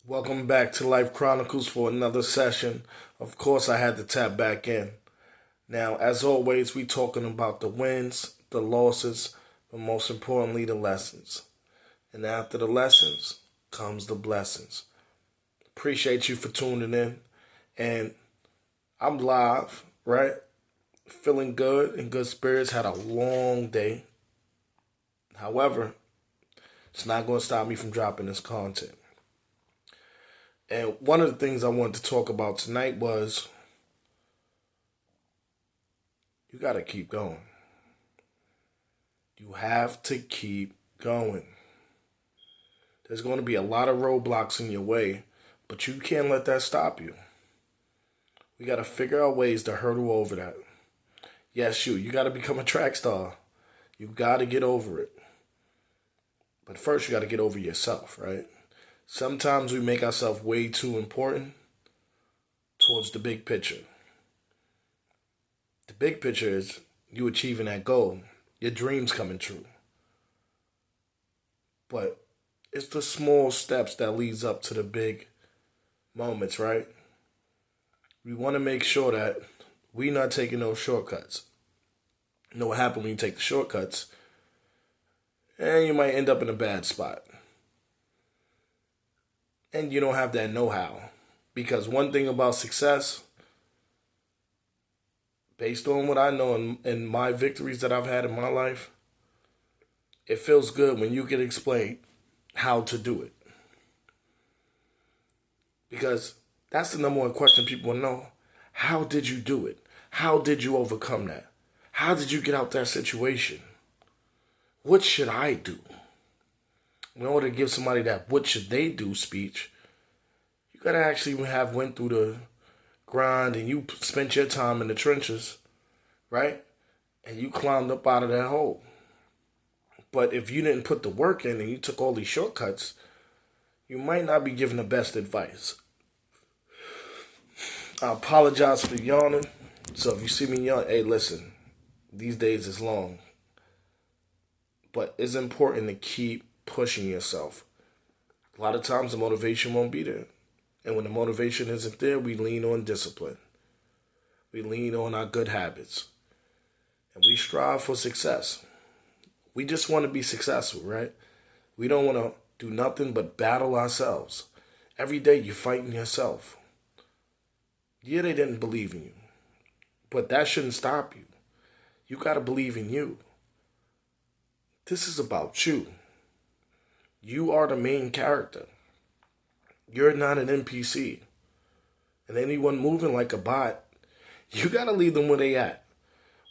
Welcome back to Life Chronicles for another session. Of course, I had to tap back in. Now, as always, we talking about the wins, the losses, but most importantly, the lessons. And after the lessons comes the blessings. Appreciate you for tuning in. And I'm live, right? Feeling good, in good spirits. Had a long day. However, it's not going to stop me from dropping this content. And one of the things I wanted to talk about tonight was you got to keep going. You have to keep going. There's going to be a lot of roadblocks in your way, but you can't let that stop you. We got to figure out ways to hurdle over that. Yes, you got to become a track star. You got to get over it. But first, you got to get over yourself, right? Sometimes we make ourselves way too important towards the big picture. The big picture is you achieving that goal, your dreams coming true. But it's the small steps that leads up to the big moments, right? We want to make sure that we're not taking those shortcuts. You know what happens when you take the shortcuts? And you might end up in a bad spot. And you don't have that know-how. Because one thing about success, based on what I know and my victories that I've had in my life, it feels good when you can explain how to do it. Because that's the number one question people want to know. How did you do it? How did you overcome that? How did you get out that situation? What should I do? In order to give somebody that what should they do speech, you got to actually have went through the grind and you spent your time in the trenches, right? And you climbed up out of that hole. But if you didn't put the work in and you took all these shortcuts, you might not be giving the best advice. I apologize for yawning. So if you see me yawn, hey, listen, these days is long. But it's important to keep pushing yourself. A lot of times the motivation won't be there. And when the motivation isn't there, we lean on discipline. We lean on our good habits. And we strive for success. We just want to be successful, right? We don't want to do nothing but battle ourselves. Every day you're fighting yourself. Yeah, they didn't believe in you. But that shouldn't stop you. You got to believe in you. This is about you. You are the main character. You're not an NPC. And anyone moving like a bot, you got to leave them where they at.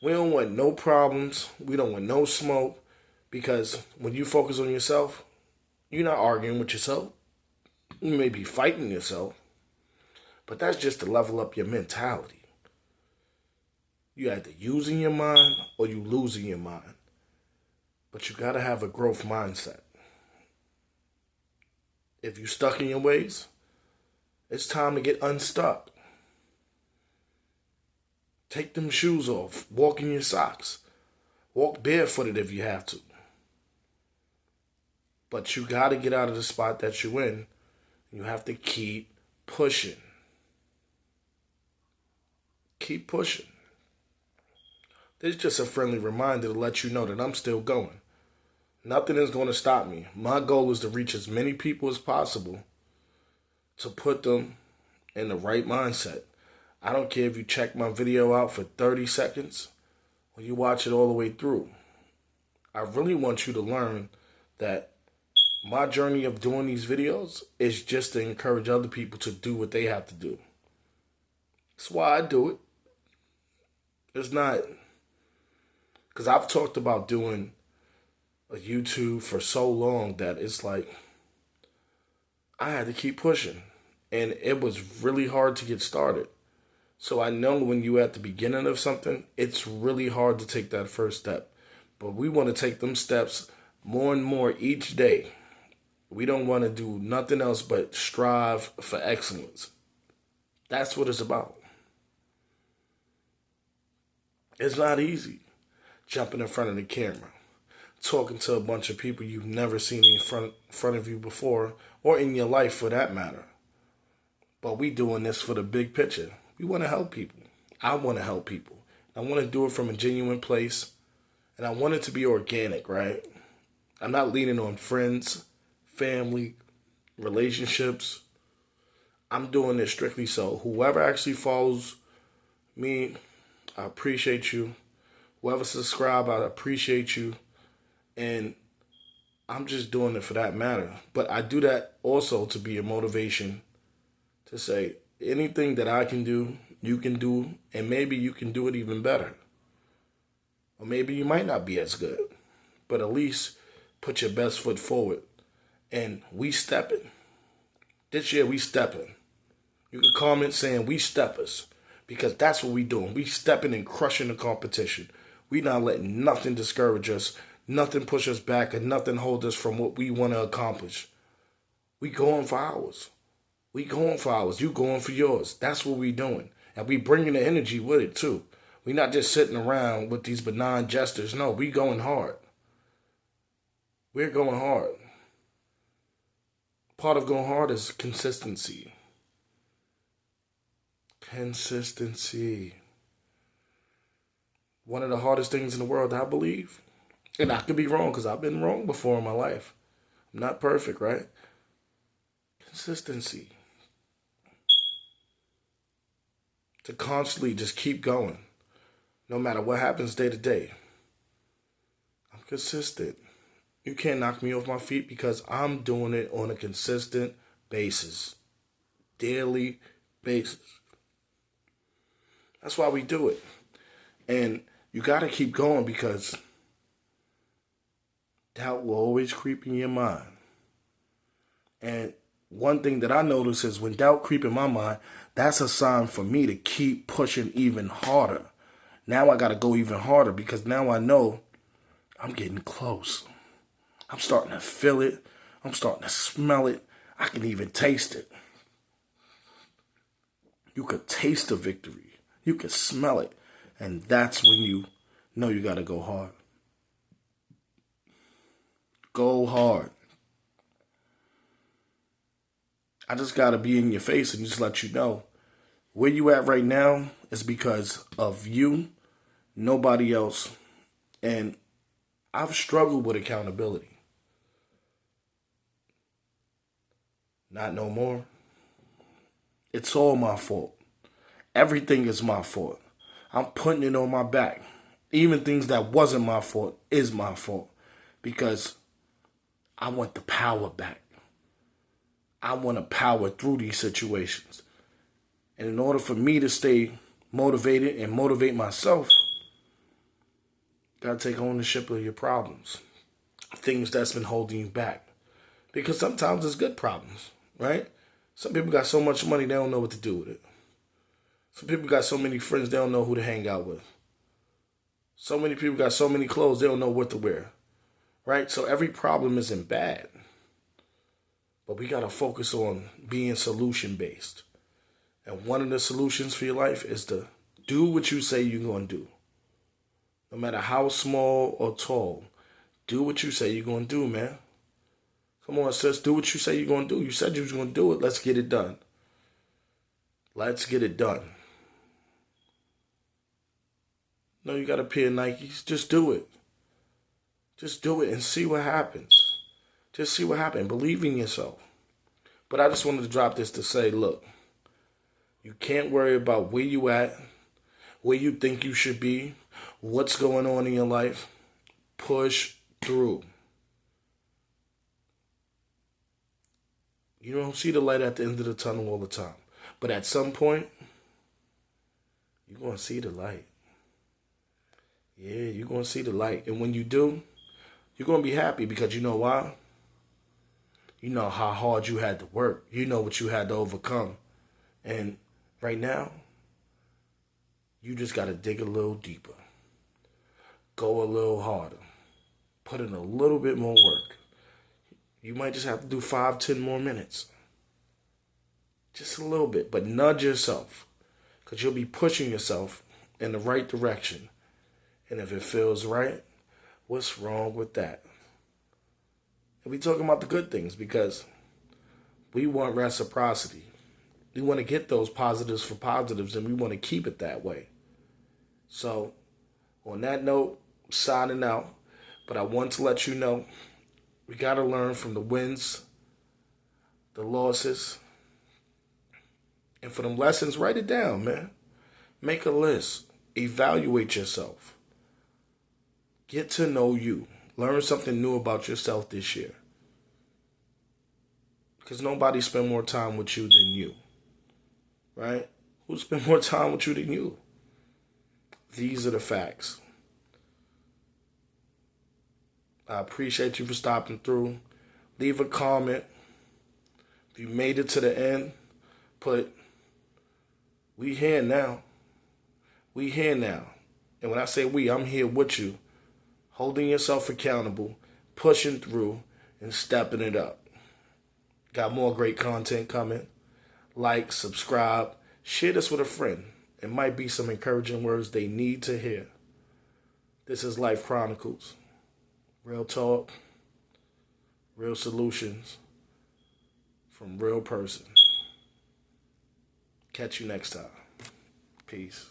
We don't want no problems. We don't want no smoke. Because when you focus on yourself, you're not arguing with yourself. You may be fighting yourself. But that's just to level up your mentality. You either using your mind or you losing your mind. But you got to have a growth mindset. If you're stuck in your ways, it's time to get unstuck. Take them shoes off. Walk in your socks. Walk barefooted if you have to. But you got to get out of the spot that you're in. You have to keep pushing. Keep pushing. This is just a friendly reminder to let you know that I'm still going. Nothing is going to stop me. My goal is to reach as many people as possible to put them in the right mindset. I don't care if you check my video out for 30 seconds or you watch it all the way through. I really want you to learn that my journey of doing these videos is just to encourage other people to do what they have to do. That's why I do it. It's not... Because I've talked about doing a YouTube for so long that it's like I had to keep pushing. And it was really hard to get started. So I know when you're at the beginning of something, it's really hard to take that first step. But we want to take them steps more and more each day. We don't want to do nothing else but strive for excellence. That's what it's about. It's not easy jumping in front of the camera, talking to a bunch of people you've never seen in front of you before, or in your life for that matter. But we doing this for the big picture. We want to help people. I want to help people. I want to do it from a genuine place, and I want it to be organic, right? I'm not leaning on friends, family, relationships. I'm doing this strictly so whoever actually follows me, I appreciate you. Whoever subscribe, I appreciate you. And I'm just doing it for that matter. But I do that also to be a motivation to say anything that I can do, you can do, and maybe you can do it even better. Or maybe you might not be as good, but at least put your best foot forward. And we stepping. This year we stepping. You can comment saying we steppers, because that's what we doing. We stepping and crushing the competition. We not letting nothing discourage us, nothing push us back, and nothing hold us from what we want to accomplish. We going for ours. We going for ours. You going for yours. That's what we doing. And we bringing the energy with it too. We not just sitting around with these benign gestures. No, we going hard. We're going hard. Part of going hard is consistency. Consistency. One of the hardest things in the world, I believe. And I could be wrong, because I've been wrong before in my life. I'm not perfect, right? Consistency. To constantly just keep going. No matter what happens day to day. I'm consistent. You can't knock me off my feet, because I'm doing it on a consistent basis. Daily basis. That's why we do it. And you got to keep going, because doubt will always creep in your mind. And one thing that I notice is when doubt creep in my mind, that's a sign for me to keep pushing even harder. Now I got to go even harder, because now I know I'm getting close. I'm starting to feel it. I'm starting to smell it. I can even taste it. You could taste the victory. You can smell it. And that's when you know you got to go hard. Go hard. I just got to be in your face and just let you know where you at right now is because of you, nobody else. And I've struggled with accountability. Not no more. It's all my fault. Everything is my fault. I'm putting it on my back. Even things that wasn't my fault is my fault, because I want the power back. I want to power through these situations. And in order for me to stay motivated and motivate myself, you got to take ownership of your problems. Things that's been holding you back. Because sometimes it's good problems, right? Some people got so much money, they don't know what to do with it. Some people got so many friends, they don't know who to hang out with. So many people got so many clothes, they don't know what to wear, right? So every problem isn't bad. But we got to focus on being solution-based. And one of the solutions for your life is to do what you say you're going to do. No matter how small or tall, do what you say you're going to do, man. Come on, sis, do what you say you're going to do. You said you was going to do it. Let's get it done. Let's get it done. No, you got a pair of Nikes. Just do it. Just do it and see what happens. Just see what happens. Believe in yourself. But I just wanted to drop this to say, look, you can't worry about where you at, where you think you should be, what's going on in your life. Push through. You don't see the light at the end of the tunnel all the time. But at some point, you're going to see the light. Yeah, you're going to see the light. And when you do, you're going to be happy, because you know why? You know how hard you had to work. You know what you had to overcome. And right now, you just got to dig a little deeper. Go a little harder. Put in a little bit more work. You might just have to do 5-10 more minutes. Just a little bit. But nudge yourself, because you'll be pushing yourself in the right direction. And if it feels right, What's wrong with that? And we talking about the good things because we want reciprocity. We want to get those positives for positives and we want to keep it that way. So, on that note, signing out. But I want to let you know we got to learn from the wins, the losses. And for them lessons, write it down, man. Make a list. Evaluate yourself. Get to know you. Learn something new about yourself this year. Because nobody spend more time with you than you. Right? Who spend more time with you than you? These are the facts. I appreciate you for stopping through. Leave a comment. If you made it to the end, put, we here now. We here now. And when I say we, I'm here with you. Holding yourself accountable, pushing through, and stepping it up. Got more great content coming. Like, subscribe, share this with a friend. It might be some encouraging words they need to hear. This is Life Chronicles. Real talk, real solutions from real person. Catch you next time. Peace.